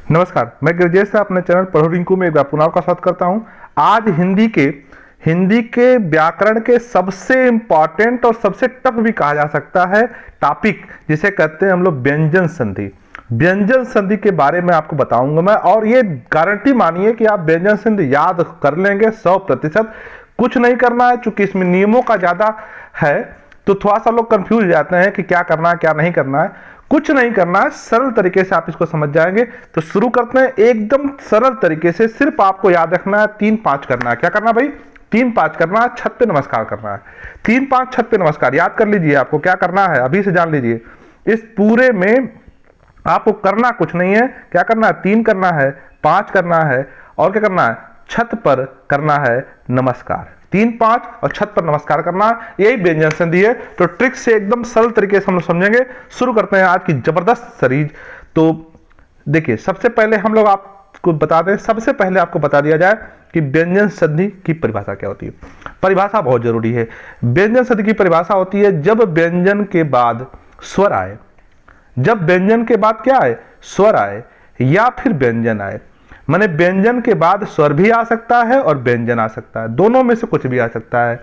नमस्कार, मैं गिरिजेश से अपने चैनल पढ़ो रिंकू में एक बार पुनः आपका स्वागत करता हूं। आज हिंदी के व्याकरण के सबसे इंपॉर्टेंट और सबसे टफ भी कहा जा सकता है टॉपिक, जिसे कहते हैं हम लोग व्यंजन संधि। व्यंजन संधि के बारे में आपको बताऊंगा मैं, और ये गारंटी मानिए कि आप व्यंजन संधि याद कर लेंगे 100%। कुछ नहीं करना है, चूंकि इसमें नियमों का ज्यादा है तो थोड़ा सा लोग कंफ्यूज जाते हैं कि क्या करना है क्या नहीं करना है। कुछ नहीं करना है, सरल तरीके से आप इसको समझ जाएंगे। तो शुरू करते हैं एकदम सरल तरीके से। सिर्फ आपको याद रखना है 3-5 करना है। क्या करना भाई? 3-5 करना है। छत पे नमस्कार करना है। 3-5 छत पे नमस्कार याद कर लीजिए। आपको क्या करना है अभी से जान लीजिए। इस पूरे में आपको करना कुछ नहीं है। क्या करना है? 3 करना है, 5 करना है, और क्या करना है? छत पर करना है नमस्कार। 3-5 और छत पर नमस्कार करना, यही व्यंजन संधि है। तो ट्रिक से एकदम सरल तरीके से हम लोग समझेंगे। शुरू करते हैं आज की जबरदस्त सीरीज। तो देखिए, सबसे पहले हम लोग आपको बता दें, सबसे पहले आपको बता दिया जाए कि व्यंजन संधि की परिभाषा क्या होती है। परिभाषा बहुत जरूरी है। व्यंजन संधि की परिभाषा होती है जब व्यंजन के बाद स्वर आए, जब व्यंजन के बाद क्या आए? स्वर आए, या फिर व्यंजन आए। माने व्यंजन के बाद स्वर भी आ सकता है और व्यंजन आ सकता है, दोनों में से कुछ भी आ सकता है।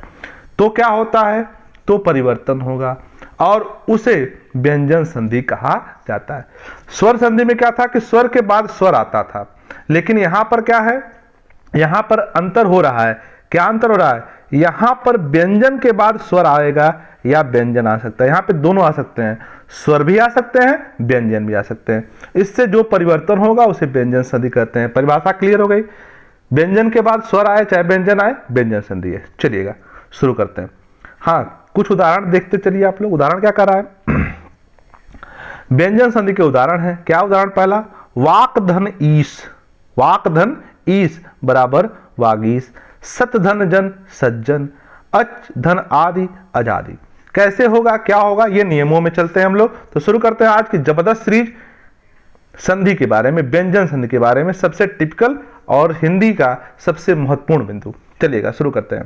तो क्या होता है? तो परिवर्तन होगा और उसे व्यंजन संधि कहा जाता है। स्वर संधि में क्या था कि स्वर के बाद स्वर आता था, लेकिन यहां पर क्या है? यहां पर अंतर हो रहा है। क्या अंतर हो रहा है? यहां पर व्यंजन के बाद स्वर आएगा या व्यंजन आ सकता है। यहां पे दोनों आ सकते हैं, स्वर भी आ सकते हैं, व्यंजन भी आ सकते हैं। इससे जो परिवर्तन होगा उसे व्यंजन संधि कहते हैं। परिभाषा क्लियर हो गई। व्यंजन के बाद स्वर आए चाहे व्यंजन आए, व्यंजन संधि है। चलिएगा शुरू करते हैं। हाँ, कुछ उदाहरण देखते चलिए आप लोग। उदाहरण क्या कर रहा है? व्यंजन संधि के उदाहरण है। क्या उदाहरण? पहला, वाक धन ईश, वाक धन ईश बराबर वागीश। सत धन जन सज्जन, अच धन आदि अजादि। कैसे होगा, क्या होगा, ये नियमों में चलते हैं हम लोग। तो शुरू करते हैं आज की जबरदस्त सीरीज संधि के बारे में, व्यंजन संधि के बारे में, सबसे टिपिकल और हिंदी का सबसे महत्वपूर्ण बिंदु। चलिएगा शुरू करते हैं।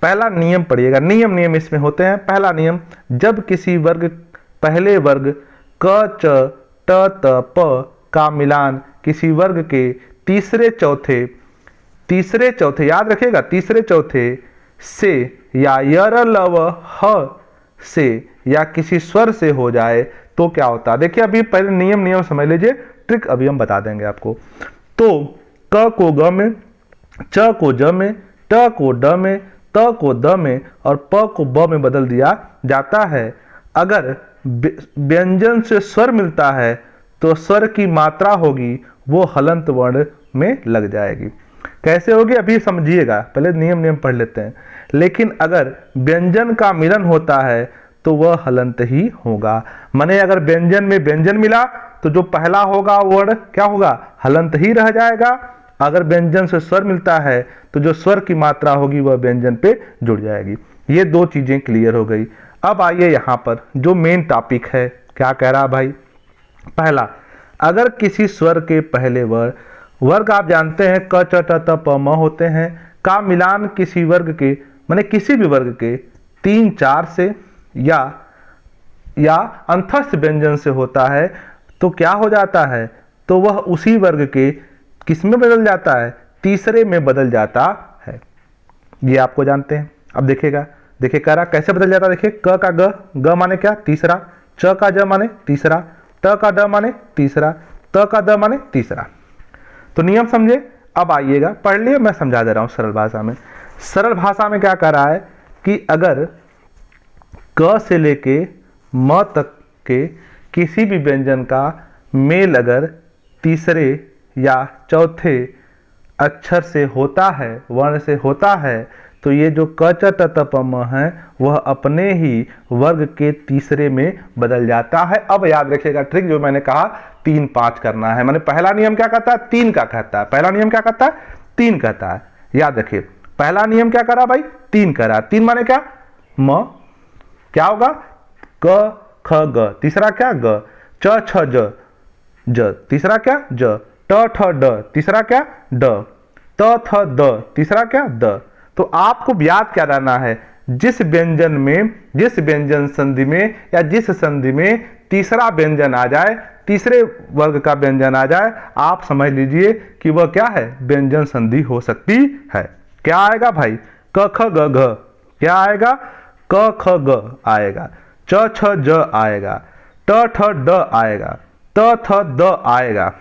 पहला नियम पढ़िएगा। नियम इसमें होते हैं। पहला नियम, जब किसी वर्ग पहले वर्ग क च ट त प का मिलान किसी वर्ग के तीसरे चौथे याद रखिएगा, तीसरे चौथे से या यर लव ह से या किसी स्वर से हो जाए तो क्या होता है? देखिए, अभी पहले नियम समझ लीजिए, ट्रिक अभी हम बता देंगे आपको। तो क को ग में, च को ज में, ट को ड में, त को द में और प को ब में बदल दिया जाता है। अगर व्यंजन से स्वर मिलता है तो स्वर की मात्रा होगी वो हलंत वर्ण में लग जाएगी। कैसे होगी अभी समझिएगा, पहले नियम पढ़ लेते हैं। लेकिन अगर व्यंजन का मिलन होता है तो वह हलंत ही होगा। माने अगर व्यंजन में व्यंजन मिला तो जो पहला होगा वर्ण क्या होगा? हलंत ही रह जाएगा। अगर व्यंजन से स्वर मिलता है तो जो स्वर की मात्रा होगी वह व्यंजन पे जुड़ जाएगी। ये दो चीजें क्लियर हो गई। अब आइए यहां पर जो मेन टॉपिक है, क्या कह रहा भाई? पहला, अगर किसी स्वर के पहले वर्ग आप जानते हैं क च ट त प म होते हैं, का मिलान किसी वर्ग के माने किसी भी वर्ग के 3-4 से या अंतस्थ व्यंजन से होता है तो क्या हो जाता है? तो वह उसी वर्ग के किस में बदल जाता है? तीसरे में बदल जाता है। ये आपको जानते हैं। अब देखिएगा, देखिए कह रहा कैसे बदल जाता है। देखिए, क का ग माने क्या? तीसरा। च का ज माने तीसरा। ट का ड माने तीसरा। त का द माने तीसरा। तो नियम समझे। अब आइएगा, पढ़ लिए, मैं समझा दे रहा हूं सरल भाषा में। सरल भाषा में क्या कह रहा है कि अगर क से लेके म तक के किसी भी व्यंजन का मेल अगर तीसरे या चौथे अक्षर से होता है, वर्ण से होता है, तो ये जो क च ट त प म है वह अपने ही वर्ग के तीसरे में बदल जाता है। अब याद रखिएगा ट्रिक जो मैंने कहा, 3-5 करना है। मैंने पहला नियम क्या कहता है? 3 का कहता है। पहला नियम क्या कहता है? 3 कहता है। याद रखिए, पहला नियम क्या करा भाई? 3 करा। 3 माने क्या? म, क्या होगा? क ख ग, तीसरा क्या? ग, च छ ज, तीसरा क्या? ज, ट ठ ड, तीसरा क्या? ड, त थ द, तीसरा क्या? द। तो आपको याद क्या रहना है? जिस व्यंजन संधि में या जिस संधि में तीसरा व्यंजन आ जाए, तीसरे वर्ग का व्यंजन आ जाए, आप समझ लीजिए कि वह क्या है, व्यंजन संधि हो सकती है। क्या आएगा भाई, क ख ग घ, क्या आएगा, क ख ग आएगा, च छ ज आएगा, ट ठ ड आएगा, त थ द आएगा,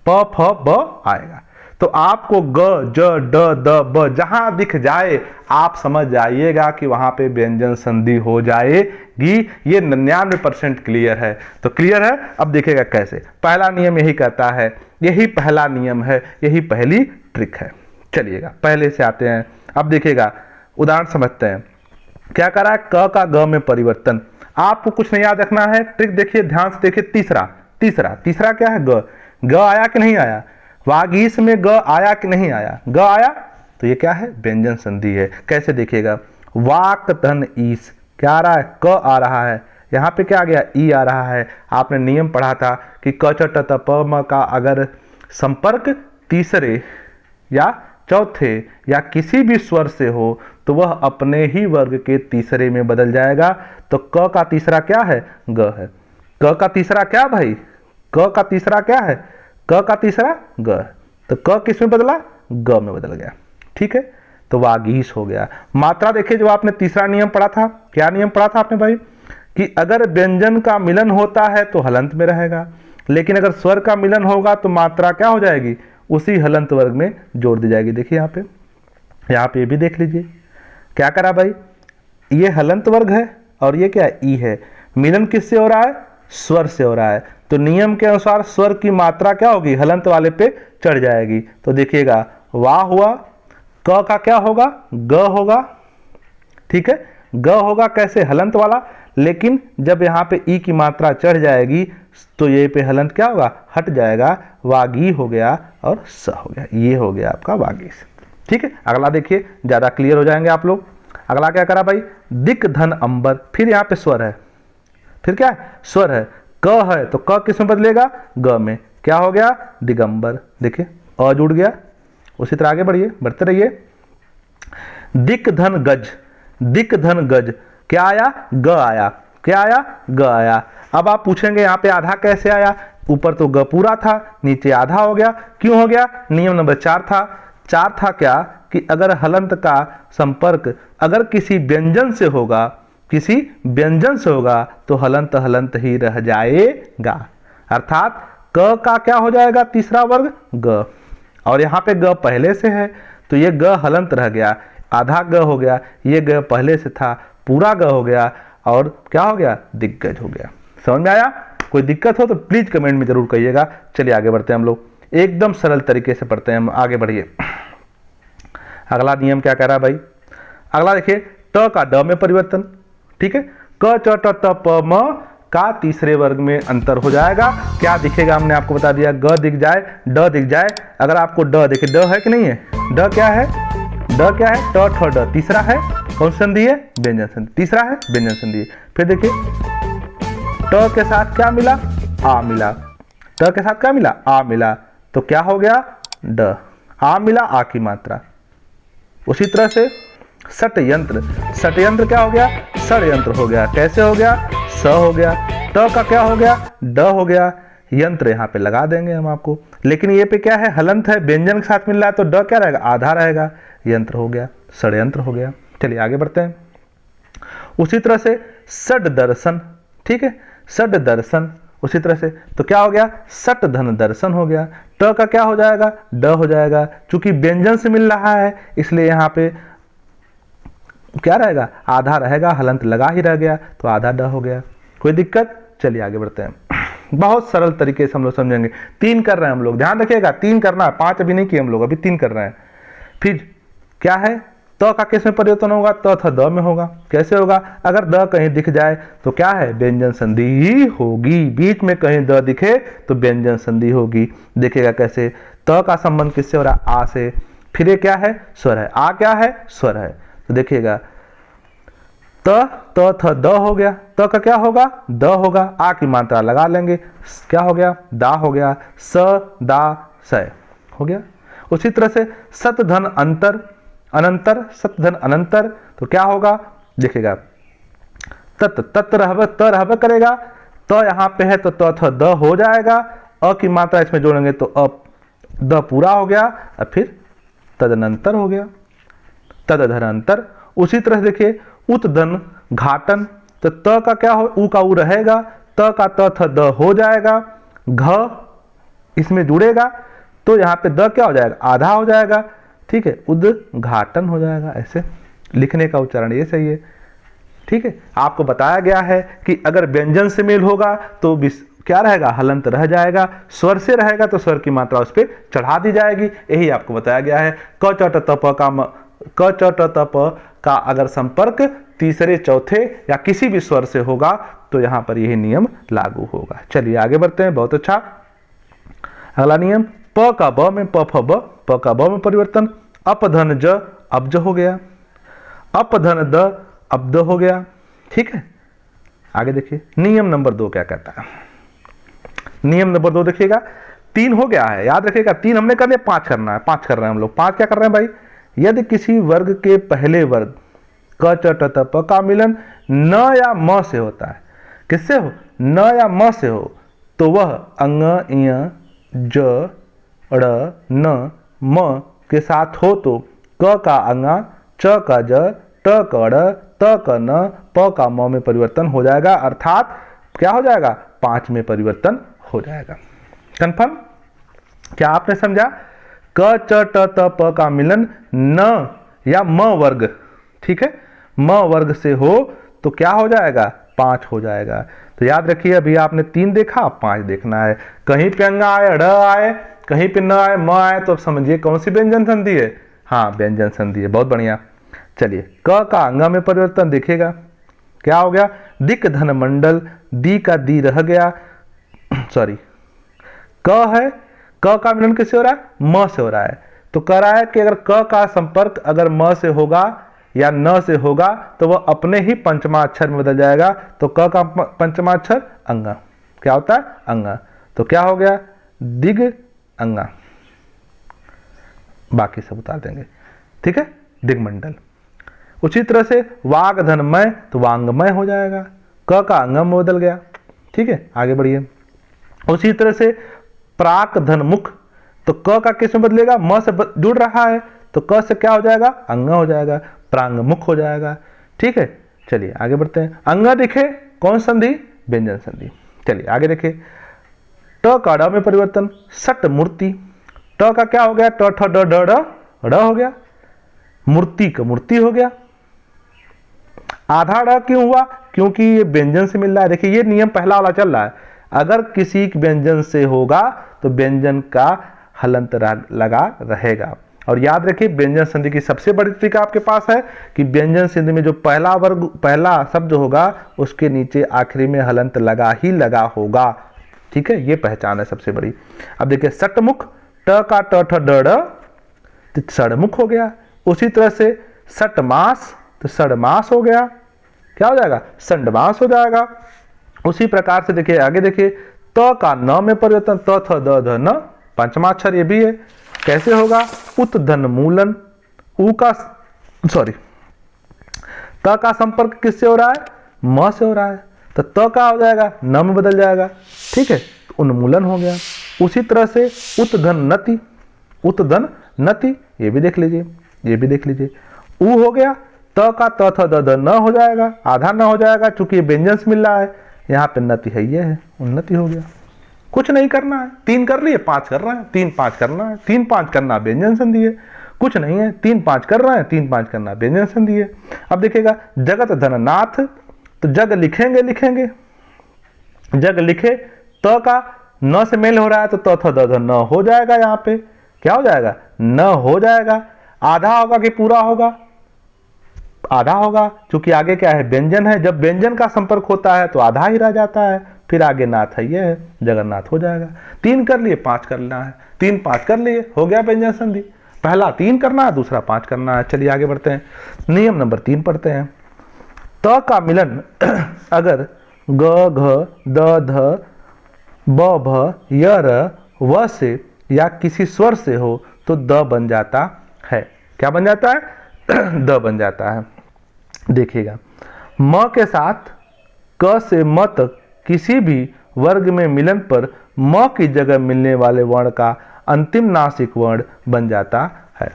प फ ब आएगा। तो आपको ग ज ड द ब जहां दिख जाए आप समझ जाइएगा कि वहां पे व्यंजन संधि हो जाएगी। ये 99% क्लियर है। तो क्लियर है। अब देखिएगा कैसे, पहला नियम यही कहता है, यही पहला नियम है, यही पहली ट्रिक है। चलिएगा पहले से आते हैं। अब देखिएगा उदाहरण समझते हैं। क्या करा है, क का ग में परिवर्तन। आपको कुछ नहीं याद रखना है, ट्रिक देखिए ध्यान से देखिए। तीसरा क्या है, ग आया कि नहीं आया, वागीश में ग आया कि नहीं आया, ग आया तो ये क्या है, व्यंजन संधि है। कैसे देखिएगा, वाक धन ईस, क्या आ रहा है, क आ रहा है, यहाँ पे क्या आ गया, ई आ रहा है। आपने नियम पढ़ा था कि क च ट त प म का अगर संपर्क तीसरे या चौथे या किसी भी स्वर से हो तो वह अपने ही वर्ग के तीसरे में बदल जाएगा। तो क का तीसरा क्या है, ग है। क का तीसरा क्या भाई, क का तीसरा क्या है, क का तीसरा ग। तो क किस में बदला, ग में बदल गया। ठीक है, तो वागीश हो गया। मात्रा देखिए, जो आपने तीसरा नियम पढ़ा था, क्या नियम पढ़ा था आपने भाई, कि अगर व्यंजन का मिलन होता है तो हलंत में रहेगा, लेकिन अगर स्वर का मिलन होगा तो मात्रा क्या हो जाएगी, उसी हलंत वर्ग में जोड़ दी जाएगी। देखिए यहाँ पे भी देख लीजिए क्या करा भाई, ये हलंत वर्ग है और ये क्या है, ई है। मिलन किससे हो रहा है, स्वर से हो रहा है। तो नियम के अनुसार स्वर की मात्रा क्या होगी, हलंत वाले पे चढ़ जाएगी। तो देखिएगा वाह हुआ, क का क्या होगा, ग होगा। ठीक है, ग होगा कैसे, हलंत वाला, लेकिन जब यहाँ पे ई की मात्रा चढ़ जाएगी तो ये पे हलंत क्या होगा, हट जाएगा, वागी हो गया और स हो गया। ये हो गया आपका वागीश। ठीक है, अगला देखिए, ज्यादा क्लियर हो जाएंगे आप लोग। अगला क्या करा भाई, दिक धन अंबर, फिर यहाँ पे स्वर है, फिर क्या है, स्वर है, क है तो क किस में बदलेगा, ग में, क्या हो गया, दिगंबर। देखिए अ जुड़ गया। उसी तरह आगे बढ़िए, बढ़ते रहिए। दिक धन गज, दिक धन गज, क्या आया, ग आया, क्या आया, ग आया। अब आप पूछेंगे यहाँ पे आधा कैसे आया, ऊपर तो ग पूरा था, नीचे आधा हो गया, क्यों हो गया, नियम नंबर 4 था। 4 था क्या, कि अगर हलंत का संपर्क अगर किसी व्यंजन से होगा, किसी व्यंजन से होगा तो हलंत हलंत ही रह जाएगा, अर्थात क का क्या हो जाएगा, तीसरा वर्ग ग, और यहाँ पे ग पहले से है तो ये ग हलंत रह गया, आधा ग हो गया, ये ग पहले से था, पूरा ग हो गया और क्या हो गया, दिग्गज हो गया। समझ में आया, कोई दिक्कत हो तो प्लीज कमेंट में जरूर कहिएगा। चलिए आगे बढ़ते हैं हम लोग, एकदम सरल तरीके से पढ़ते हैं हम, आगे बढ़िए। अगला नियम क्या कह रहा है भाई, अगला देखिए, ट का ड में परिवर्तन। ठीक है, क च ट त प म का तीसरे वर्ग में अंतर हो जाएगा। क्या दिखेगा, हमने आपको बता दिया, ग दिख जाए, ड दिख जाए। अगर आपको ड दिखे, ड है कि नहीं है, ड क्या है, ड क्या है, ट ठ ड, तीसरा है कौन संधि है, व्यंजन संधि, तीसरा है व्यंजन संधि। फिर देखिए ट के साथ क्या मिला, आ मिला, ट के साथ क्या मिला, आ मिला, तो क्या हो गया, ड, आ मिला, आ की मात्रा। उसी तरह से षटयंत्र, षटयंत्र क्या हो गया, षडयंत्र हो गया। कैसे हो गया, स हो गया, ट का क्या हो गया, ड हो गया, यंत्र यहाँ पे लगा देंगे हम आपको, लेकिन ये पे क्या है, हलंत है, व्यंजन के साथ मिल रहा है तो ड क्या रहेगा, आधा रहेगा, यंत्र हो गया, षडयंत्र हो गया। चलिए आगे बढ़ते हैं। उसी तरह से षड दर्शन, ठीक है, षड दर्शन, उसी तरह से तो क्या हो गया, सट धन दर्शन हो गया। ट का क्या हो जाएगा, ड हो जाएगा, चूंकि व्यंजन से मिल रहा है इसलिए यहाँ पे क्या रहेगा, आधा रहेगा, हलंत लगा ही रह गया तो आधा ड हो गया। कोई दिक्कत, चलिए आगे बढ़ते हैं। बहुत सरल तरीके से हम लोग समझेंगे। 3 कर रहे हैं हम लोग, ध्यान रखिएगा, 3 करना है, 5 अभी नहीं किए हम लोग, अभी 3 कर रहे हैं। फिर क्या है, त का किस में परिवर्तन होगा, त था द में होगा। कैसे होगा, अगर द कहीं दिख जाए तो क्या है, व्यंजन संधि ही होगी, बीच में कहीं द दिखे तो व्यंजन संधि होगी। देखिएगा कैसे, त का संबंध किससे हो रहा है, आ से, फिर ये क्या है, स्वर है, आ क्या है, स्वर है। तो देखिएगा त थ द हो गया, त का क्या होगा, द होगा, आ की मात्रा लगा लेंगे, क्या हो गया, दा हो गया, स दा स हो गया। उसी तरह से सत धन अंतर, अनंतर, सत धन अनंतर, तो क्या होगा, देखिएगा तत, तत रहब, त रहब करेगा, त यहाँ पे है तो त थ द हो जाएगा, अ की मात्रा इसमें जोड़ेंगे तो अ द पूरा हो गया, और फिर तदनंतर हो गया, तदधरांतर। उसी तरह देखिए उत्दन घाटन, तो त का क्या हो, उ का उ रहेगा, त का त थ द हो जाएगा, घ इसमें जुड़ेगा तो यहाँ पे द क्या हो जाएगा, आधा हो जाएगा, ठीक है, उद्घाटन हो जाएगा। ऐसे लिखने का उच्चारण ये सही है, ठीक है। आपको बताया गया है कि अगर व्यंजन से मेल होगा तो क्या रहेगा, हलंत रह जाएगा, स्वर से रहेगा तो स्वर की मात्रा उस पर चढ़ा दी जाएगी, यही आपको बताया गया है। क च ट त प का अगर संपर्क तीसरे चौथे या किसी भी स्वर से होगा तो यहां पर यही नियम लागू होगा। चलिए आगे बढ़ते हैं, बहुत अच्छा। अगला नियम, प का ब में प फ ब, प का ब में परिवर्तन, अपधन ज अब्ज हो गया, अपधन द अब्द हो गया, ठीक है। आगे देखिए नियम नंबर 2 क्या कहता है। नियम नंबर 2 देखिएगा, 3 हो गया है, याद रखिएगा 3 हमने कर लिया, 5 करना है, 5 कर रहे हैं हम लोग। 5 क्या कर रहे हैं भाई, यदि किसी वर्ग के पहले वर्ग क च ट त प का मिलन न या म से होता है, किससे हो, न या म से हो, तो वह अंग इ ज ड़ न म के साथ हो तो क का अंगा, च का ज, ट का ड़, त का न, प का म में परिवर्तन हो जाएगा, अर्थात क्या हो जाएगा, 5 में परिवर्तन हो जाएगा। कंफर्म, क्या आपने समझा। क च ट त प का मिलन न या म वर्ग, ठीक है, म वर्ग से हो तो क्या हो जाएगा, 5 हो जाएगा। तो याद रखिए अभी आपने 3 देखा, 5 देखना है। कहीं पे अंगा आए, ड़ आए, कहीं पे न आए, म आए, तो अब समझिए कौन सी व्यंजन संधि है, हाँ व्यंजन संधि है, बहुत बढ़िया। चलिए क का अंगा में परिवर्तन देखिएगा, क्या हो गया, दिक धन मंडल, दी का दी रह गया, सॉरी क है, क का मिलन किससे हो रहा है, म से हो रहा है, तो कह रहा है कि अगर क का संपर्क अगर म से होगा या न से होगा तो वह अपने ही पंचमाक्षर में बदल जाएगा। तो क का पंचमाक्षर अंगा क्या होता है, अंगा, तो क्या हो गया, दिग अंगा, बाकी सब उतार देंगे, ठीक है, दिग्मंडल। उसी तरह से वाग धनमय तो वांगमय हो जाएगा, क का अंगम बदल गया, ठीक है, आगे बढ़िए। उसी तरह से प्राक धनमुख, तो क का किस में बदलेगा, म से जुड़ रहा है तो क से क्या हो जाएगा, अंग हो जाएगा, प्रांगमुख हो जाएगा, ठीक है। चलिए आगे बढ़ते हैं। अंग दिखे कौन संधि, व्यंजन संधि। चलिए आगे देखिए, ट का ड में परिवर्तन, सट मूर्ति, ट का क्या हो गया, ट ठ ड ड ड हो गया, मूर्ति का मूर्ति हो गया। आधा ड क्यों हुआ, क्योंकि ये व्यंजन से मिल रहा है। देखिए ये नियम पहला वाला चल रहा है, अगर किसी व्यंजन से होगा तो व्यंजन का हलंत लगा रहेगा। और याद रखिए व्यंजन संधि की सबसे बड़ी ट्रिक आपके पास है कि व्यंजन संधि में जो पहला वर्ग पहला शब्द होगा उसके नीचे आखिरी में हलंत लगा ही लगा होगा, ठीक है, ये पहचान है सबसे बड़ी। अब देखिए सटमुख, ट का ट ठ ड ड तो सड़मुख हो गया। उसी तरह से सटमास तो सड़मास हो गया, क्या हो जाएगा, संडमास हो जाएगा। उसी प्रकार से देखिए आगे देखिए, त का न में परिवर्तन, त थ द ध न, पंचमाक्षर ये भी है, कैसे होगा, उत्धन मूलन, उ का सॉरी त का संपर्क किससे हो रहा है, म से हो रहा है, तो त का हो जाएगा न में बदल जाएगा, ठीक है, तो उन्मूलन हो गया। उसी तरह से उत्धन नति, उत्धन नति ये भी देख लीजिए, ये भी देख लीजिए, उ हो गया, त का त थ द ध न हो जाएगा, आधा न हो जाएगा चूंकि ये व्यंजन से मिल रहा है, यहाँ पे नति है, ये है, उन्नति हो गया। कुछ नहीं करना है, 3 कर लिए, 5 कर रहे हैं, 3 5 करना है, 3 5 करना व्यंजन संधि है, कुछ नहीं है, 3 5 कर रहे हैं, 3 5 करना व्यंजन संधि है। अब देखिएगा जगत धननाथ, तो जग लिखेंगे लिखेंगे, जग लिखे, त का न से मेल हो रहा है तो त थ द ध न हो जाएगा, यहाँ पे क्या हो जाएगा, न हो जाएगा। आधा होगा कि पूरा होगा, आधा होगा, क्योंकि आगे क्या है, व्यंजन है, जब व्यंजन का संपर्क होता है तो आधा ही रह जाता है, फिर आगे नाथ है, ये है, जगन्नाथ हो जाएगा। 3 कर लिए, 5 करना है, 3 5 कर लिए, हो गया व्यंजन संधि। पहला 3 करना है, दूसरा 5 करना है। चलिए आगे बढ़ते हैं, नियम नंबर 3 पढ़ते हैं। त का मिलन अगर ग घ द ध ब भ य र व से या किसी स्वर से हो तो द बन जाता है, क्या बन जाता है, द बन जाता है। देखिएगा म के साथ क से म तक किसी भी वर्ग में मिलन पर म की जगह मिलने वाले वर्ण का अंतिम नासिक वर्ण बन जाता है।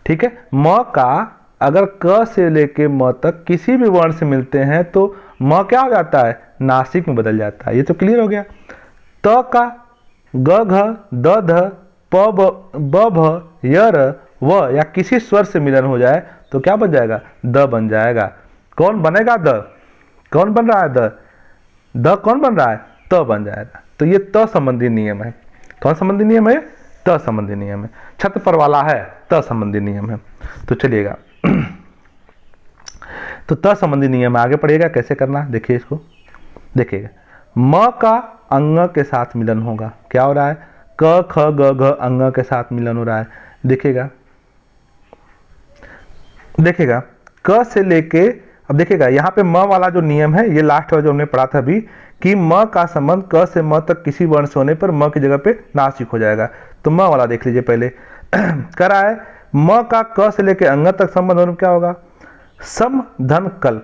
ठीक है, म का अगर क से लेके म तक किसी भी वर्ण से मिलते हैं तो म क्या हो जाता है, नासिक में बदल जाता है। ये तो क्लियर हो गया। त का ग घ द ध प ब भ य र व या किसी स्वर से मिलन हो जाए तो क्या बन जाएगा, द बन जाएगा। कौन बनेगा, द कौन बन रहा है, द कौन बन रहा है, त बन जाएगा। तो ये त संबंधी नियम है। कौन संबंधी नियम है, त संबंधी नियम है। छत पर वाला है, त संबंधी नियम है। तो चलिएगा तो त संबंधी नियम आगे पढ़िएगा कैसे करना, देखिए इसको, देखिएगा। म का अंग के साथ मिलन होगा, क्या हो रहा है, क ख ग घ अंग के साथ मिलन हो रहा है। देखिएगा देखिएगा क से लेके, अब देखिएगा यहाँ पे म वाला जो नियम है, ये लास्ट वाला जो हमने पढ़ा था अभी, कि म का संबंध क से म तक किसी वर्ण से होने पर म की जगह पे नासिक हो जाएगा। तो म वाला देख लीजिए पहले करा है, म का क से लेके अंग तक संबंध होने पर क्या होगा, सम धन कल।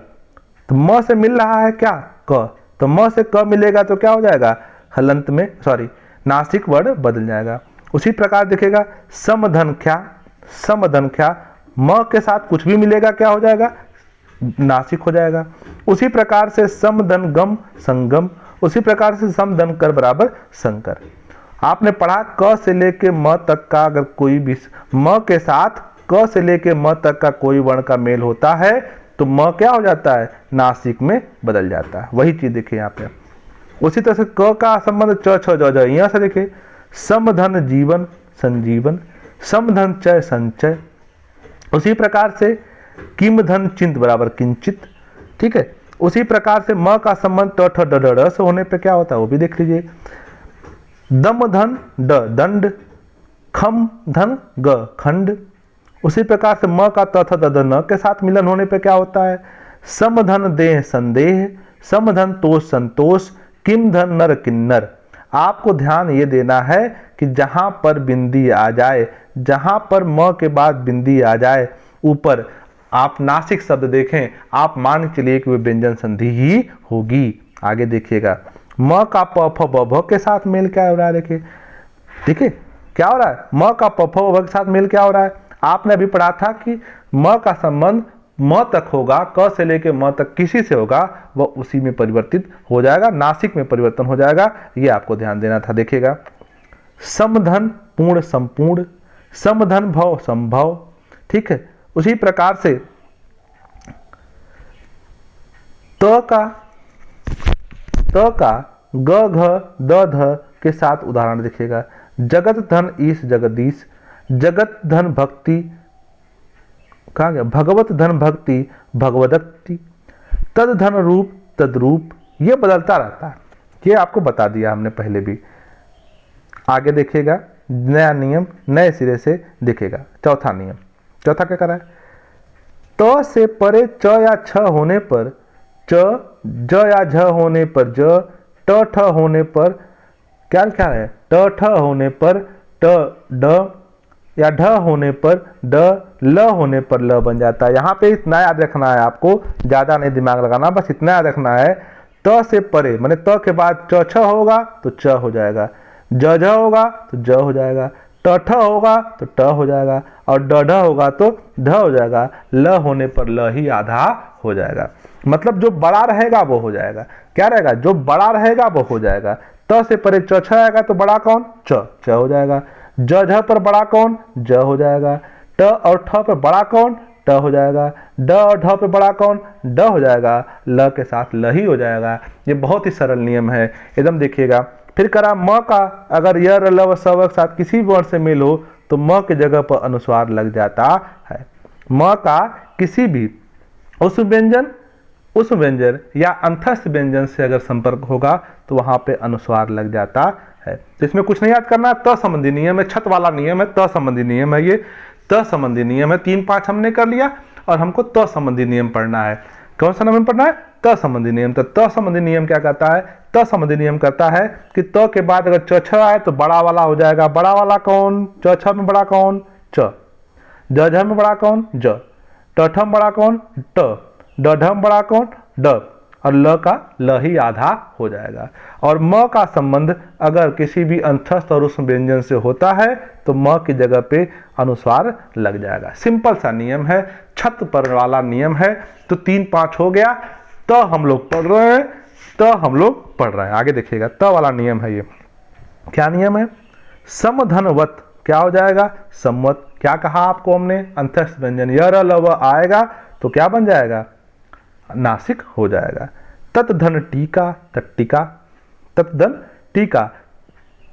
तो म से मिल रहा है क्या, क, तो म से क मिलेगा तो क्या हो जाएगा, हलंत में नासिक वर्ण बदल जाएगा। उसी प्रकार देखिएगा समधन ख्या, समधन ख्या, म के साथ कुछ भी मिलेगा क्या हो जाएगा, नासिक हो जाएगा। उसी प्रकार से समधन गम संगम, उसी प्रकार से समधन कर बराबर संकर। आपने पढ़ा क से लेके म तक का अगर कोई भी म के साथ क से लेके म तक का कोई वर्ण का मेल होता है तो म क्या हो जाता है, नासिक में बदल जाता है। वही चीज देखिए यहाँ पे। उसी तरह से क का संबंध च छ ज ज, यहाँ से देखिए समधन जीवन संजीवन, समधन चय संचय। उसी प्रकार से किम धन चिंत बराबर किंचित। ठीक है, उसी प्रकार से म का संबंध ट ठ ड ड ड से होने पे क्या होता है वो भी देख लीजिए, दम धन ड दंड, खम धन ग खंड। उसी प्रकार से म का त थ द द न के साथ मिलन होने पे क्या होता है, सम धन देह संदेह, सम धन तोष संतोष, किम धन नर किन्नर। आपको ध्यान ये देना है कि जहां पर बिंदी आ जाए, जहां पर म के बाद बिंदी आ जाए ऊपर, आप नासिक शब्द देखें, आप मान के चलिए कि वे व्यंजन संधि ही होगी। आगे देखिएगा म का प फ ब भ के साथ मेल क्या हो रहा है, देखिए देखिए क्या हो रहा है, म का प फ ब भ के साथ मेल क्या हो रहा है। आपने अभी पढ़ा था कि म का संबंध म तक होगा, क से लेके म तक किसी से होगा, वह उसी में परिवर्तित हो जाएगा, नासिक में परिवर्तन हो जाएगा। ये आपको ध्यान देना था। देखिएगा समधन पूर्ण संपूर्ण, समधन भव संभव। ठीक है, उसी प्रकार से त का ग घ द ध के साथ उदाहरण देखिएगा, जगत धन ईश जगदीश, जगत धन भक्ति, कहा गया भगवत धन भक्ति भगवदक्ति, तद धन रूप तद्रूप। ये बदलता रहता है, ये आपको बता दिया हमने पहले भी। आगे देखिएगा नया नियम नए सिरे से दिखेगा। चौथा नियम, चौथा क्या करा है, त से परे च या छ होने पर च, ज या झ होने पर ज, ट ठ होने पर क्या क्या है, ट ठ होने पर ट ड, या ढ होने पर ड, ल होने पर ल बन जाता है। यहाँ पे इतना याद रखना है आपको, ज्यादा नहीं दिमाग लगाना, बस इतना याद रखना है, त से परे माने त के बाद च छ होगा तो च हो जाएगा, ज झ होगा तो ज हो जाएगा, ट ठ होगा तो ट हो जाएगा, और ड ढ होगा तो ढ हो जाएगा, ल होने पर ल ही आधा हो जाएगा। मतलब जो बड़ा रहेगा वो हो जाएगा, क्या रहेगा, जो बड़ा रहेगा वो हो जाएगा। त से परे च छ आएगा तो बड़ा कौन, च, च हो जाएगा। ज झ पर बड़ा कौन, ज हो जाएगा। ट और ठ पर बड़ा कौन, ट हो जाएगा। ड और ढ पे बड़ा कौन, ड हो जाएगा। ल के साथ ल ही हो जाएगा। ये बहुत ही सरल नियम है, एकदम देखिएगा। फिर करा म का अगर य र ल व स व के साथ किसी वर्ण से मेल हो तो म के जगह पर अनुस्वार लग जाता है। म का किसी भी उस व्यंजन या अंतस्थ व्यंजन से अगर संपर्क होगा तो वहां पे अनुस्वार लग जाता है। तो इसमें कुछ नहीं याद करना, त संबंधी नियम है, छत वाला नियम है, त संबंधी नियम है। ये त संबंधी नियम है, 3-5 हमने कर लिया और हमको त संबंधी नियम पढ़ना है। कौन सा नियम पढ़ना है, त संबंधी नियम। तो त संबंधी नियम क्या कहता है, त संबंधी नियम कहता है कि त के बाद अगर च छ आए तो बड़ा वाला हो जाएगा। बड़ा वाला कौन, च छ में बड़ा कौन, च, ज झ में बड़ा कौन, ज, ट ठ में बड़ा कौन, ट, ड ढ में बड़ा कौन, ड, और ल का ल ही आधा हो जाएगा। और म का संबंध अगर किसी भी अंतस्थ और उष्म व्यंजन से होता है तो म की जगह पे अनुस्वार लग जाएगा। सिंपल सा नियम है, छत पर वाला नियम है। तो 3-5 हो गया। तो हम लोग पढ़ रहे हैं आगे देखिएगा। त वाला नियम है ये। क्या नियम है? समधनवत क्या हो जाएगा? समवत। क्या कहा आपको हमने? अंतस्थ व्यंजन य र ल व आएगा तो क्या बन जाएगा? नासिक हो जाएगा। ततधन टीका, तट्टिका, ततधन टीका,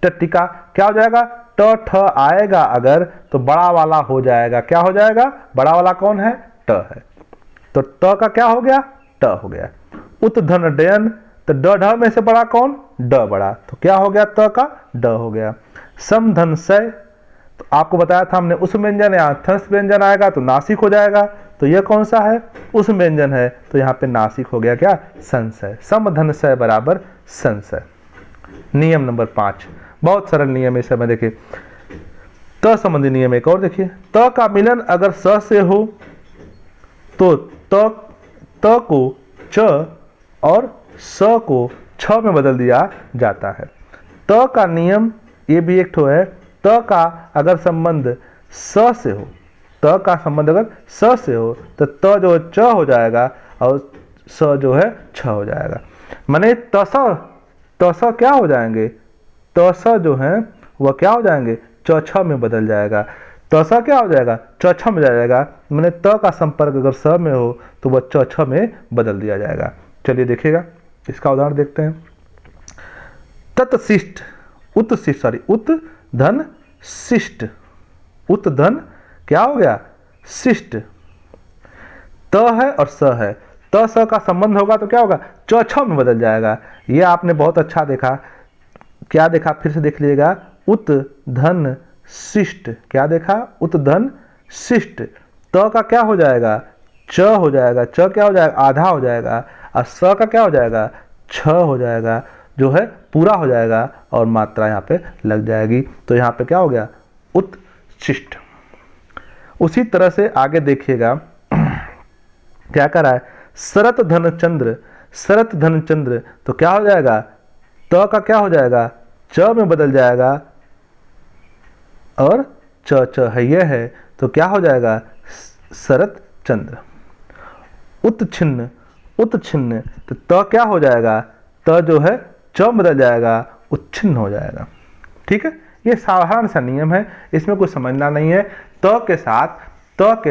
तट्टिका क्या हो जाएगा? ट ठ आएगा अगर तो बड़ा वाला हो जाएगा। क्या हो जाएगा? बड़ा वाला कौन है? ट है। तो ट का क्या हो गया? ट हो गया। उत्धन डयन, तो ड ढ में से बड़ा कौन? ड बड़ा। तो क्या हो गया? त का ड हो गया। समधन सय, तो आपको बताया था हमने उस व्यंजन या अंतस्थ व्यंजन आएगा तो नासिक हो जाएगा। तो यह कौन सा है? उस व्यंजन है तो यहाँ पे नासिक हो गया। क्या? संशय। समधन सय बराबर संशय। नियम नंबर 5 बहुत सरल नियम है। इस समय देखिए त संबंधी नियम एक और देखिए। त का मिलन अगर स से हो तो त को च और स को छ में बदल दिया जाता है। त का नियम ये भी एक ठो है। त का अगर संबंध स से हो, त का संबंध अगर स से हो तो त जो है च हो जाएगा और स जो है छ हो जाएगा। माने तस क्या हो जाएंगे? तस जो है वह क्या हो जाएंगे? च छ में बदल जाएगा। तस क्या हो जाएगा? च छ में जाएगा। माने त का संपर्क अगर स में हो तो वह च छ में बदल दिया जाएगा। चलिए देखिएगा इसका उदाहरण देखते हैं। तत्शिष्ट, उत्धन शिष्ट, उत्धन क्या हो गया? शिष्ट। त है और स है, त स का संबंध होगा तो क्या होगा? च छ में बदल जाएगा। ये आपने बहुत अच्छा देखा। क्या देखा? फिर से देख लीजिएगा। उत्धन शिष्ट, क्या देखा? उत्धन शिष्ट। त का क्या हो जाएगा? च हो जाएगा। च क्या हो जाएगा? आधा हो जाएगा। और स का क्या हो जाएगा? छ हो जाएगा, जो है पूरा हो जाएगा और मात्रा यहाँ पे लग जाएगी। तो यहाँ पे क्या हो गया? उत्शिष्ट। उसी तरह से आगे देखिएगा क्या कर रहा है? शरत धन चंद्र, शरत धन चंद्र, तो क्या हो जाएगा? त का क्या हो जाएगा? च में बदल जाएगा और च है यह है तो क्या हो जाएगा? शरत चंद्र। उत्छिन्न, उत्छिन्न, तो त क्या हो जाएगा? त जो है च बदल जाएगा, उच्छिन्न हो जाएगा। ठीक है, ये साधारण सा नियम है, इसमें कुछ समझना नहीं है। त के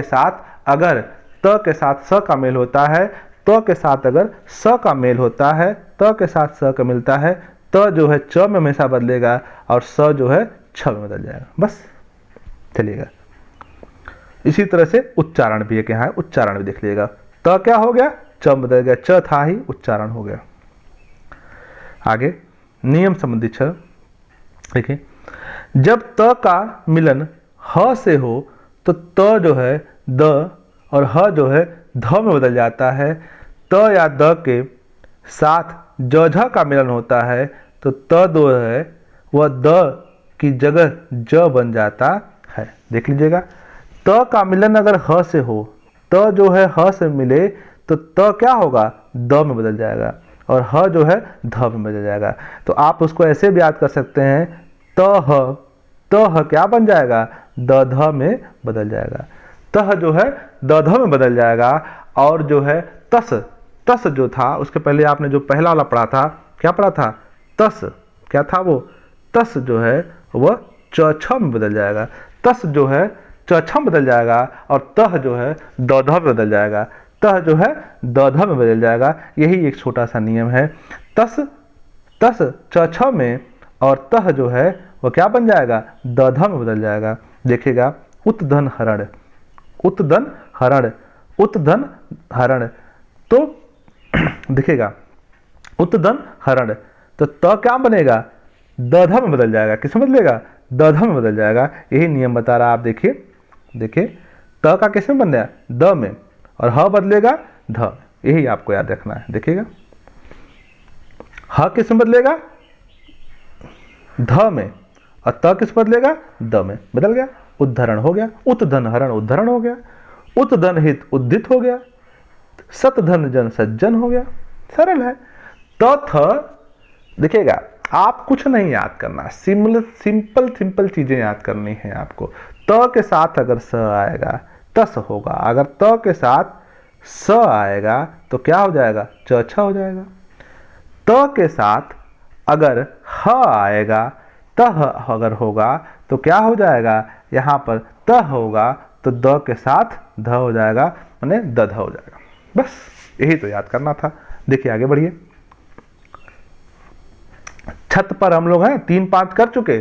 साथ अगर त के साथ स का मेल होता है, त के साथ अगर स का मेल होता है, त के साथ स का मिलता है, त जो है च में हमेशा बदलेगा और स जो है छ में बदल जाएगा। बस चलिएगा। इसी तरह से उच्चारण भी है कि हाँ, उच्चारण भी देख लीजिएगा। त क्या हो गया? च बदल गया, च था ही, उच्चारण हो गया। आगे नियम संबंधी 6 देखिए। जब त का मिलन ह से हो तो त जो है द और ह जो है ध में बदल जाता है। त या द के साथ ज झ का मिलन होता है तो त जो है वह द की जगह ज बन जाता है। देख लीजिएगा, त का मिलन अगर ह से हो, त जो है ह से मिले तो त क्या होगा? द में बदल जाएगा और ह जो है ध में बदल जाएगा। तो आप उसको ऐसे भी याद कर सकते हैं, त ह क्या बन जाएगा? द ध में बदल जाएगा। तह जो है द ध में बदल जाएगा। और जो है तस जो था, उसके पहले आपने जो पहला वाला पढ़ा था, क्या पढ़ा था? तस क्या था? वो तस जो है वह च छ में बदल जाएगा। तस जो है च छ में बदल जाएगा और तह जो है द ध में बदल जाएगा। तह जो है द ध में बदल जाएगा। यही एक छोटा सा नियम है। तस च छ में और तह जो है वह क्या बन जाएगा? द ध में बदल जाएगा। देखिएगा, उत्धन हरण, उत्धन हरण, उत्धन हरण, तो देखिएगा उत्धन हरण, तो त क्या बनेगा? द ध में बदल जाएगा। किस में बदलेगा? द ध में बदल जाएगा। यही नियम बता रहा। आप देखिए, त का किस में बन गया? द में, और ह बदलेगा ध। यही आपको याद रखना है। देखिएगा, ह किस में बदलेगा? ध में, और त किस बदलेगा? द में। बदल गया, उद्धरण हो गया। उत्धन हरण उद्धरण हो गया। उत्धन हित उद्धित हो गया। सतधन जन सज्जन हो गया। सरल है। त थ देखिएगा, आप कुछ नहीं याद करना, सिंपल चीजें याद करनी है आपको। त के साथ अगर स आएगा तस होगा, अगर त के साथ स आएगा तो क्या हो जाएगा, च छ हो जाएगा। त के साथ अगर ह आएगा, तह अगर होगा तो क्या हो जाएगा, यहाँ पर त होगा तो द के साथ ध हो जाएगा, माने दध हो जाएगा। बस यही तो याद करना था। देखिए आगे बढ़िए। छत पर हम लोग हैं 3-5 कर चुके,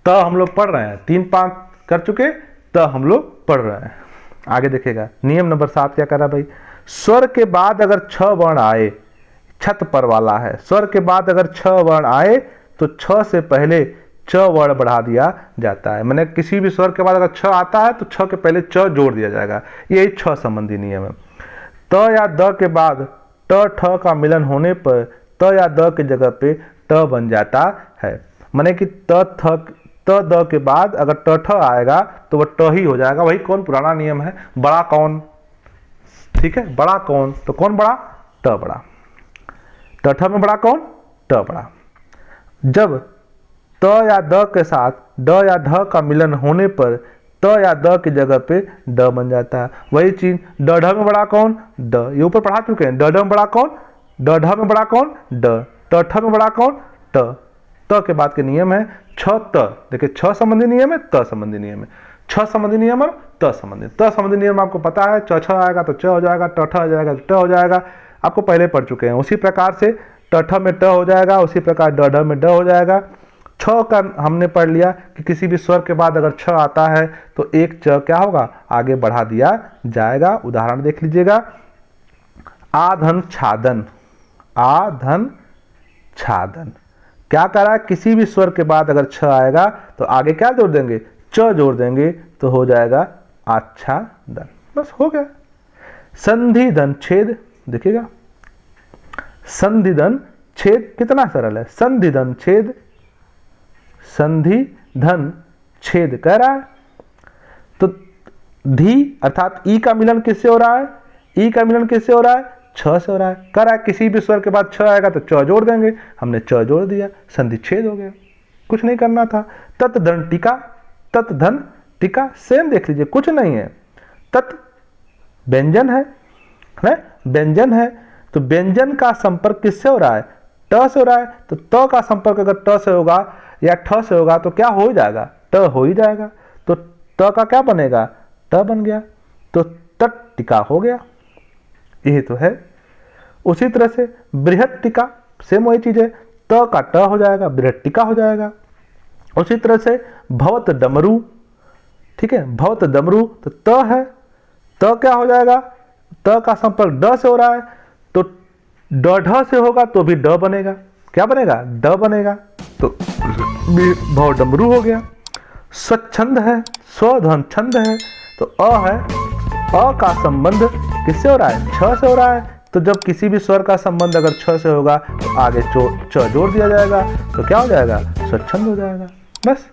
त हम लोग पढ़ रहे हैं, 3-5 कर चुके, त हम लोग पढ़ रहे हैं। आगे देखिएगा, नियम नंबर 7 क्या कर रहा है भाई, स्वर के बाद अगर 6 वर्ण आए, छत पर वाला है, स्वर के बाद अगर 6 वर्ण आए तो 6 से पहले च वर्ण बढ़ा दिया जाता है। मैंने किसी भी स्वर के बाद अगर 6 आता है तो 6 के पहले च जोड़ दिया जाएगा। यही 6 संबंधी नियम है। त या द के बाद ट ठ का मिलन होने पर त या द के जगह पे ट बन जाता है। माने कि त द के बाद अगर ट ठ आएगा तो वह ट ही हो जाएगा। वही कौन पुराना नियम है, बड़ा कौन, ठीक है, बड़ा कौन, तो कौन बड़ा, ट बड़ा। ट ठ में बड़ा कौन, ट बड़ा। जब त या द के साथ ड या ध का मिलन होने पर त या द की जगह पे ड बन जाता है। वही चीज ड ढ में बड़ा कौन, ड, ये ऊपर पढ़ा चुके हैं। ड ढ में बड़ा कौन, ड ढ में बड़ा कौन, ड, ट ठ में बड़ा कौन, ट। त के बाद के नियम है छ त। देखिए 6 संबंधी नियम है, त संबंधी नियम है। 6 संबंधी नियम और त संबंधी नियम आपको पता है। च छ आएगा तो च हो जाएगा, ट ठ आ जाएगा तो ट हो जाएगा, आपको पहले पढ़ चुके हैं। उसी प्रकार से ट ठ में ट हो जाएगा, उसी प्रकार ड ढ में ड हो जाएगा। छ का हमने पढ़ लिया कि किसी भी स्वर के बाद अगर छ आता है तो एक च क्या होगा, आगे बढ़ा दिया जाएगा। उदाहरण देख लीजिएगा, आधन छादन, आधन छादन। क्या करा, किसी भी स्वर के बाद अगर छ आएगा तो आगे क्या जोड़ देंगे, च जोड़ देंगे तो हो जाएगा आच्छादन। बस हो गया। संधि धन छेद, देखिएगा संधि धन छेद कितना सरल है। संधि धन छेद, संधि धन छेद कह रहा है तो धी अर्थात ई का मिलन किससे हो रहा है, ई का मिलन किससे हो रहा है, छ से हो रहा है। कह रहा है किसी भी स्वर के बाद छ आएगा तो च जोड़ देंगे, हमने च जोड़ दिया, संधि छेद हो गया, कुछ नहीं करना था। तत् धन टीका, तत् धन टीका सेम देख लीजिए, कुछ नहीं है। तत् व्यंजन है, व्यंजन है तो व्यंजन का संपर्क किससे हो रहा है, ट से हो रहा है। तो त का संपर्क अगर ट से होगा या ठ से होगा तो क्या हो जाएगा, ट हो ही जाएगा। तो त का क्या बनेगा, ट बन गया, तो तत् टीका हो गया। यही तो है। उसी तरह से बृहत टीका, सेम वही चीज है, त का ट हो जाएगा, बृहत टीका हो जाएगा। उसी तरह से भवत डमरू, ठीक है, भवत डमरू तो त है, त क्या हो जाएगा, त का संपर्क ड से हो रहा है तो ड ढ से होगा तो भी ड बनेगा, क्या बनेगा, ड बनेगा, तो भव डमरू हो गया। स्वच्छंद है, स्वधन छंद है तो अ है, अ का संबंध किससे हो रहा है, छ से हो रहा है। तो जब किसी भी स्वर का संबंध अगर छ से होगा तो आगे च जोड़ दिया जाएगा तो क्या हो जाएगा, स्वच्छंद हो जाएगा। बस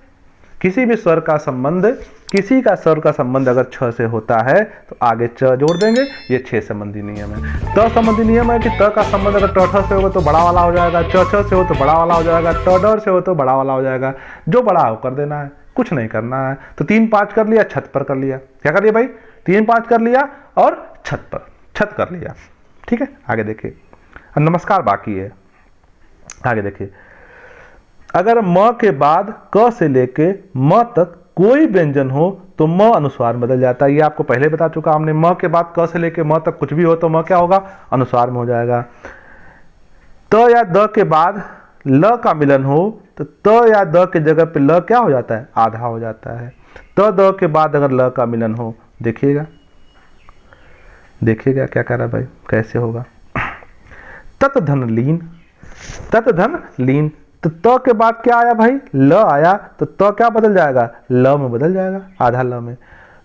किसी भी स्वर का संबंध, किसी का स्वर का संबंध अगर छ से होता है तो आगे च जोड़ देंगे। ये 6 संबंधी नियम है। त संबंधी नियम है कि त का संबंध अगर ट ठ से होगा तो बड़ा वाला हो जाएगा, च छ से हो तो बड़ा वाला हो जाएगा, ट ड से हो तो बड़ा वाला हो जाएगा। जो बड़ा हो कर देना है, कुछ नहीं करना है। तो 3-5 कर लिया, छत पर कर लिया, क्या कर लिया भाई, 3-5 कर लिया और छत पर, छत कर लिया, ठीक है। आगे देखिए, नमस्कार बाकी है। आगे देखिए, अगर म के बाद क से लेके म तक कोई व्यंजन हो तो म अनुस्वार बदल जाता है। ये आपको पहले बता चुका हमने, म के बाद क से लेके म तक कुछ भी हो तो म क्या होगा, अनुस्वार में हो जाएगा। त या द के बाद ल का मिलन हो तो त या द के जगह पे ल क्या हो जाता है, आधा हो जाता है। त द के बाद अगर ल का मिलन हो, देखिएगा देखिएगा क्या कह रहा है भाई, कैसे होगा। तत् धन लीन, तत् धन लीन तो त के बाद क्या आया भाई, ल आया तो त क्या बदल जाएगा, ल में बदल जाएगा, आधा ल में।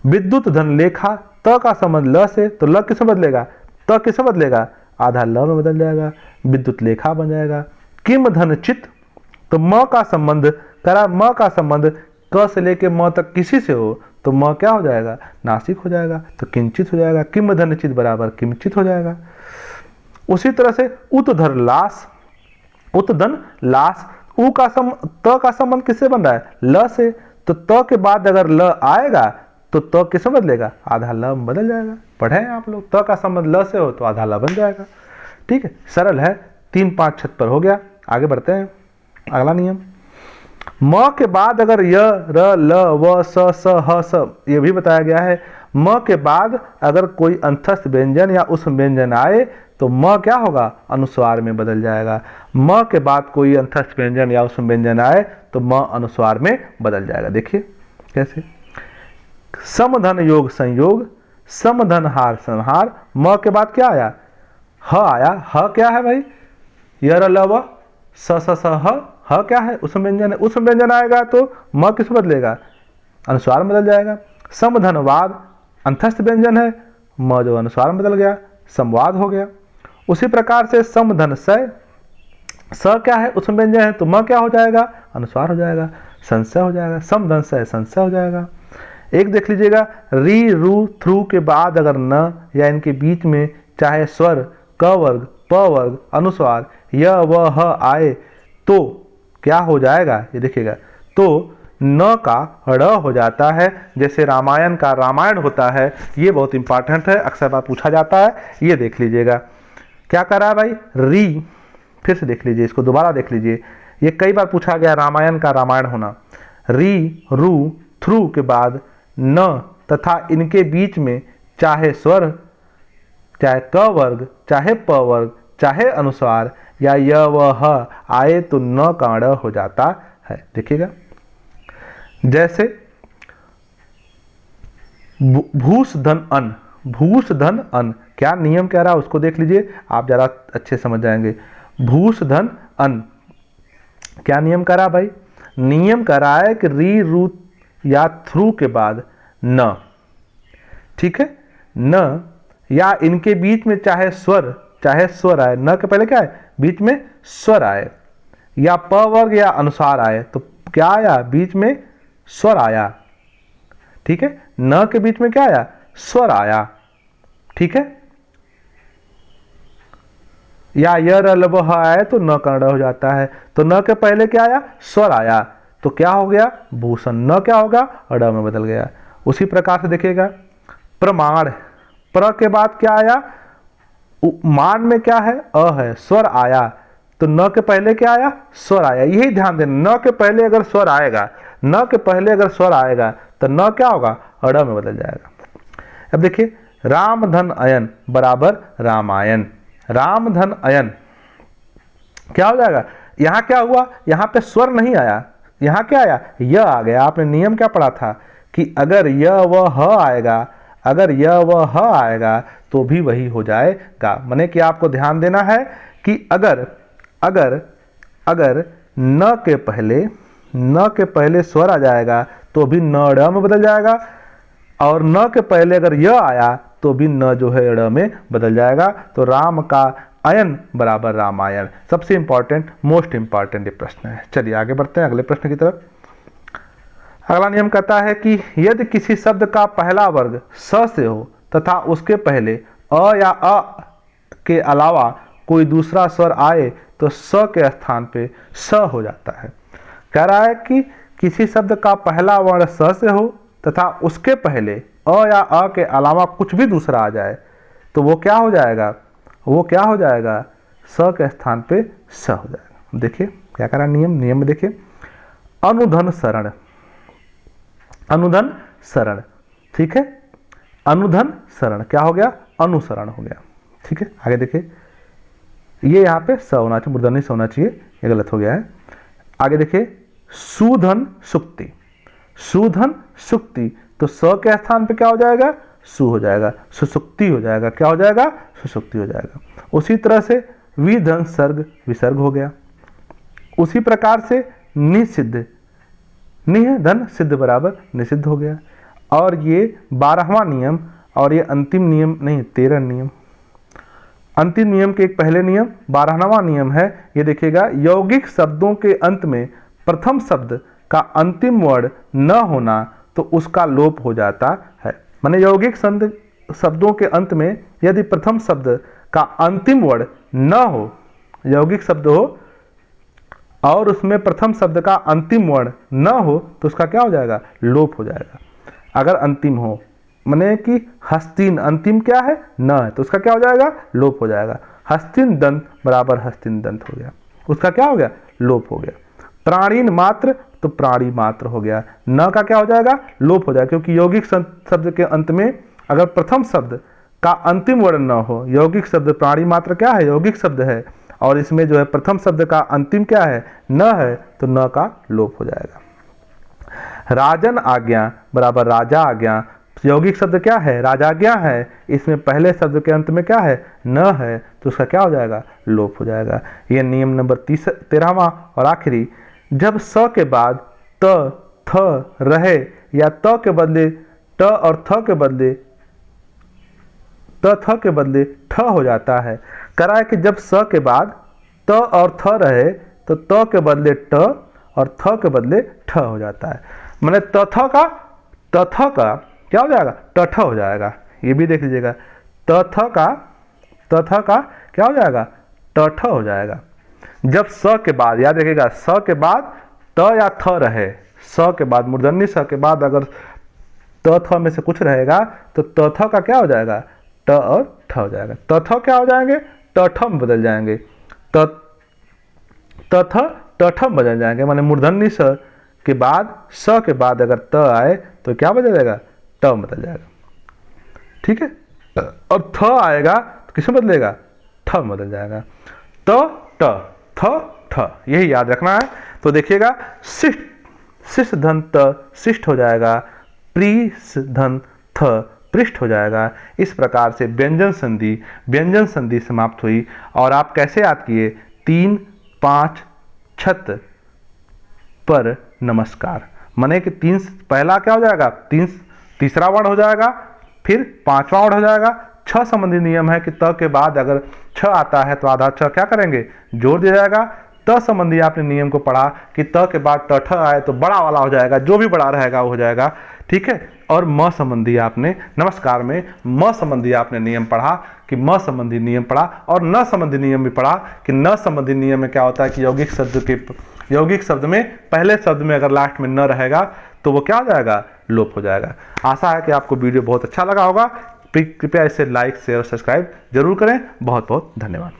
विद्युत धन लेखा, त का संबंध ल से तो ल किसमें बदलेगा, त किसमें बदलेगा, आधा ल में बदल जाएगा, विद्युत लेखा बन जाएगा। किम धन चित तो म का संबंध करा, म का संबंध क से लेके म तक किसी से हो तो म क्या हो जाएगा, नासिक हो जाएगा, तो किंचित हो जाएगा। किम धन चित बराबर किंचित हो जाएगा। उसी तरह से उत्धर लाश, उत्धन लाश, उ का त का संबंध किससे बन रहा है? ल से। तो त के बाद अगर ल आएगा तो त किस में बदलेगा? आधा ल में बदल जाएगा। पढ़े हैं आप लोग, त का संबंध ल से हो तो आधा ल बन जाएगा। ठीक है, सरल है। 3 5 6 पर हो गया। आगे बढ़ते हैं। अगला नियम, म के बाद अगर य र ल व स स ह स, ये भी बताया गया है। म के बाद अगर कोई अंतस्थ व्यंजन या उष्म व्यंजन आए तो म क्या होगा? अनुस्वार में बदल जाएगा। म के बाद कोई अंतस्थ व्यंजन या उष्म व्यंजन आए तो म अनुस्वार में बदल जाएगा। देखिए कैसे, समधन योग संयोग, समधन हार संहार। म के बाद क्या आया? ह आया। ह क्या है भाई? यर लव स स स ह, ह क्या है? उष्म व्यंजन है। उष्म व्यंजन आएगा तो म किस बदलेगा? अनुस्वार में बदल जाएगा। समधनवाद अंतस्थ व्यंजन है, म जो अनुस्वार में बदल गया, संवाद हो गया। उसी प्रकार से समधन सय, स क्या है? उष्म व्यंजन है तो म क्या हो जाएगा? अनुस्वार हो जाएगा, संशय हो जाएगा। समधन सय संशय हो जाएगा। एक देख लीजिएगा, री रू थ्रू के बाद अगर न या इनके बीच में चाहे स्वर क वर्ग प वर्ग अनुस्वार य व ह आए तो क्या हो जाएगा? ये देखिएगा, तो न का ड़ हो जाता है। जैसे रामायण का रामायण होता है, ये बहुत इंपॉर्टेंट है, अक्सर बार पूछा जाता है। ये देख लीजिएगा क्या कर रहा है भाई? री, फिर से देख लीजिए, इसको दोबारा देख लीजिए, ये कई बार पूछा गया रामायण का रामायण होना। री रू थ्रू के बाद न तथा इनके बीच में चाहे स्वर चाहे क वर्ग चाहे प वर्ग चाहे अनुस्वार या य व ह आए तो न का ड़ हो जाता है। देखिएगा, जैसे भूष धन अन, भूष धन अन, क्या नियम कह रहा है उसको देख लीजिए, आप जरा अच्छे समझ जाएंगे। भूष धन अन क्या नियम कह रहा भाई? नियम कह रहा है कि री रू या थ्रू के बाद न, ठीक है, न या इनके बीच में चाहे स्वर आए, न के पहले क्या है? बीच में स्वर आए, या प वर्ग या अनुसार आए तो क्या आया? बीच में स्वर आया। ठीक है, न के बीच में क्या आया? स्वर आया। ठीक है, या यर लब आए तो न कर्ण हो जाता है। तो न के पहले क्या आया? स्वर आया, तो क्या हो गया? भूषण। न क्या होगा? अड़ में बदल गया। उसी प्रकार से देखिएगा, प्रमाण, प्र के बाद क्या आया? मान में क्या है? अ है, स्वर आया, तो न के पहले क्या आया? स्वर आया। यही ध्यान देना, न के पहले अगर स्वर आएगा, न के पहले अगर स्वर आएगा तो न क्या होगा? अड़ में बदल जाएगा। अब देखिए, राम धन अयन बराबर रामायण। राम धन अयन क्या हो जाएगा? यहां क्या हुआ? यहां पे स्वर नहीं आया, यहां क्या आया? य आ गया। आपने नियम क्या पढ़ा था कि अगर य व ह आएगा, अगर य व ह आएगा तो भी वही हो जाएगा। माने कि आपको ध्यान देना है कि अगर अगर अगर न के पहले स्वर आ जाएगा तो भी न ड़ में बदल जाएगा, और न के पहले अगर य आया तो भी न जो है ड़ में बदल जाएगा। तो राम का अयन बराबर रामायण। सबसे इंपॉर्टेंट, मोस्ट इंपॉर्टेंट ये प्रश्न है। चलिए आगे बढ़ते हैं अगले प्रश्न की तरफ। अगला नियम कहता है कि यदि किसी शब्द का पहला वर्ग स से हो तथा उसके पहले अ या अ के अलावा कोई दूसरा स्वर आए तो स के स्थान पे स हो जाता है। कह रहा है कि किसी शब्द का पहला वर्ण स से हो तथा उसके पहले अ या अ के अलावा कुछ भी दूसरा आ जाए तो वो क्या हो जाएगा? वो क्या हो जाएगा? स के स्थान पे स हो जाएगा। देखिए क्या कह रहा है नियम, नियम में देखिए, अनुधन शरण, अनुधन शरण, ठीक है, अनुधन शरण क्या हो गया? अनुसरण हो गया। ठीक है, आगे देखिए, ये यहाँ पे स होना चाहिए, मूर्धन्य स होना चाहिए, ये गलत हो गया है। आगे देखिए, सुधन सुक्ति, सुधन सुक्ति, तो स के स्थान पे क्या हो जाएगा? सु हो जाएगा, सुसुक्ति हो जाएगा। क्या हो जाएगा? सुसुक्ति हो जाएगा। उसी तरह से विधन सर्ग विसर्ग हो गया। उसी प्रकार से निषिद्ध, निह धन सिद्ध बराबर निषिद्ध हो गया। और ये 12वां नियम, और ये अंतिम नियम नहीं, 13 नियम। अंतिम नियम के एक पहले नियम 12वां नियम है, ये देखिएगा, यौगिक शब्दों के अंत में प्रथम शब्द का अंतिम वर्ण न होना तो उसका लोप हो जाता है। माने यौगिक शब्दों के अंत में यदि प्रथम शब्द का अंतिम वर्ण न हो, यौगिक शब्द हो और उसमें प्रथम शब्द का अंतिम वर्ण न हो तो उसका क्या हो जाएगा? लोप हो जाएगा। अगर अंतिम हो, माने कि हस्तीन अंतिम क्या है? न है, तो उसका क्या हो जाएगा? लोप हो जाएगा। हस्तीन दंत बराबर हस्तीन दंत हो गया, उसका क्या हो गया? लोप हो गया। प्राणीन मात्र तो प्राणी मात्र हो गया, न का क्या हो जाएगा? लोप हो जाएगा, क्योंकि यौगिक शब्द के अंत में अगर प्रथम शब्द का अंतिम वर्ण न हो, यौगिक शब्द प्राणी मात्र क्या है? यौगिक शब्द है, और इसमें जो है प्रथम शब्द का अंतिम क्या है? न है, तो न का लोप हो जाएगा। राजन आज्ञा बराबर राजा आज्ञा, यौगिक शब्द क्या है? राजाज्ञा है, इसमें पहले शब्द के अंत में क्या है? न है, तो उसका क्या हो जाएगा? लोप हो जाएगा। यह नियम नंबर 13वां और आखिरी, जब स के बाद त थ रहे या त के बदले ट और थ के बदले त थ के बदले ठ हो जाता है। करा है कि जब स के बाद त और थ रहे तो त के बदले ट और थ के बदले ठ हो जाता है। माने तथ का क्या हो जाएगा? टठ हो जाएगा। ये भी देख लीजिएगा, तथ का क्या हो जाएगा? टठ हो जाएगा। जब स के बाद, याद रखिएगा, स के बाद त या थ रहे, स के बाद मूर्धन्य स के बाद अगर त थ में से कुछ रहेगा तो तथ का क्या हो जाएगा? ट और ठ हो जाएगा। तथ क्या हो जाएंगे? टठ में बदल जाएंगे। तथ टठ में बदल जाएंगे, माने मूर्धन्य स के बाद स के बाद अगर त आए तो क्या बदलेगा? ट में बदल जाएगा। ठीक है, और थ आएगा तो किसमें बदलेगा? ठ में बदल जाएगा। ट थ ठ, यही याद रखना है। तो देखिएगा, शिष्ट शिष्ट धन त शिष्ट हो जाएगा, प्रीस धन थ पृष्ठ हो जाएगा। इस प्रकार से व्यंजन संधि समाप्त हुई। और आप कैसे याद किए? 3 5 छत पर नमस्कार, माने कि पहला क्या हो जाएगा? तीसरा वर्ण हो जाएगा, फिर 5वां वर्ण हो जाएगा। छ संबंधी नियम है कि त के बाद अगर छ आता है तो आधा छ क्या करेंगे? जोड़ दिया जाएगा। त संबंधी आपने नियम को पढ़ा कि त के बाद ट आए तो बड़ा वाला हो जाएगा, जो भी बड़ा रहेगा वो हो जाएगा। ठीक है, और म संबंधी आपने नमस्कार में म संबंधी आपने नियम पढ़ा कि म संबंधी नियम पढ़ा, और न संबंधी नियम भी पढ़ा कि न संबंधी नियम में क्या होता है कि यौगिक शब्द में पहले शब्द में अगर लास्ट में न रहेगा तो वो क्या हो जाएगा? लोप हो जाएगा। आशा है कि आपको वीडियो बहुत अच्छा लगा होगा। कृपया इसे लाइक शेयर और सब्सक्राइब जरूर करें। बहुत बहुत धन्यवाद।